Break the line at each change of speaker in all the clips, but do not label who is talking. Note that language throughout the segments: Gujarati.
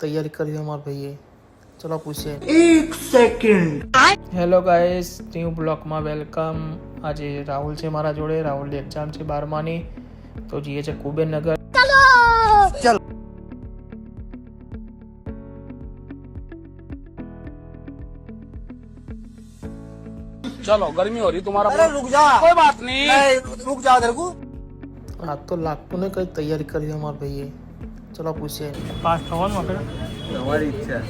तैयारी करी हमारे भैया। चलो पूछे।
एक second.
Hello guys, new blog में वेलकम। आज राहुल છે મારા જોડે। રાहुલ એક્ઝામ છે 12માની, તો જઈએ છે કુબેરનગર।
चलो
चलो गर्मी हो रही तुम्हारा।
अरे रुक जा,
कोई बात नहीं।
रुक जा तेरे को।
आज तो લાગતું નહીં કઈ તૈયારી કરી અમારા ભૈયા। ચલો પૂછે।
પાસ થવાનું આપણે
તમારી ઈચ્છા।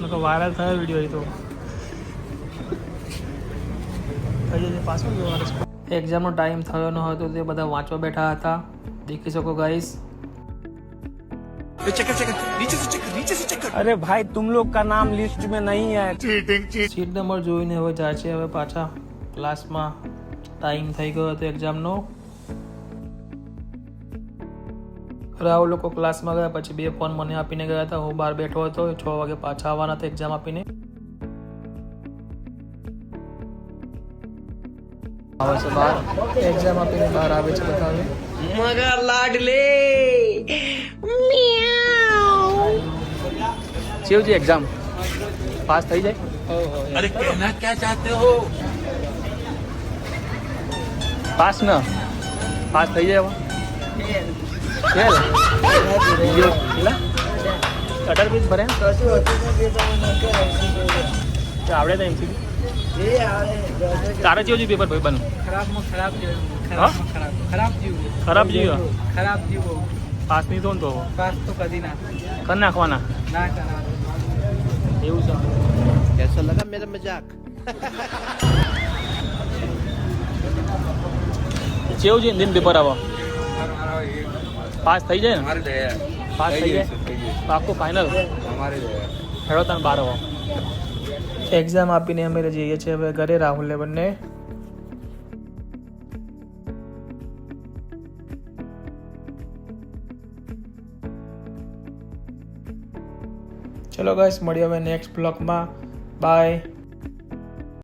લોકો વાયરલ થયો વિડીયો એ તો થઈ જશે પાછું જોવાનું।
એક્ઝામનો ટાઈમ થયો ન હતો, તે બધા વાંચવા બેઠા હતા। દેખી શકો ગાઈસ।
अरे भाई तुम लोग का नाम लिस्ट में नहीं है।
સીટ નંબર જોઈને હવે જાય છે હવે પાછા ક્લાસમાં। ટાઈમ થઈ ગયો હતો એક્ઝામનો। રાહુલ લોકો ક્લાસમાં ગયા, પછી બે ફોન મને આપીને ગયા હતા। હું બહાર બેઠો હતો, 6 વાગે પાછા આવવાના હતા એક્ઝામ આપીને। આવે છે બહાર, એક્ઝામ આપીને બહાર આવે છે બધા હવે।
मगर लाडले
કેવું છે એક્ઝામ? પાસ થઈ જાય?
अरे कहना क्या चाहते हो?
પાસ ન પાસ થઈ જાય? ફેલ કેટલા 18 પીસ ભરે આવડે તો એમસીક્યુ તારે કેવું છે પેપર ભાઈ બન? ખરાબ જીવ પાસ નહીં તો ને તો કર નાખવાના એવું છે।
कैसा लगा मेरा मजाक?
કેવું છે દિન પેપર આવો? પાસ થઈ જાય ને? પાસ થઈ જાય પાક્કું ફાઇનલ? હેડો તને 12 આવો।
એક્ઝામ આપીને અમે જઈએ છીએ હવે ઘરે, રાહુલને બંને। ચલો ગાઈસ, મળીએ હવે નેક્સ્ટ બ્લોગમાં। બાય।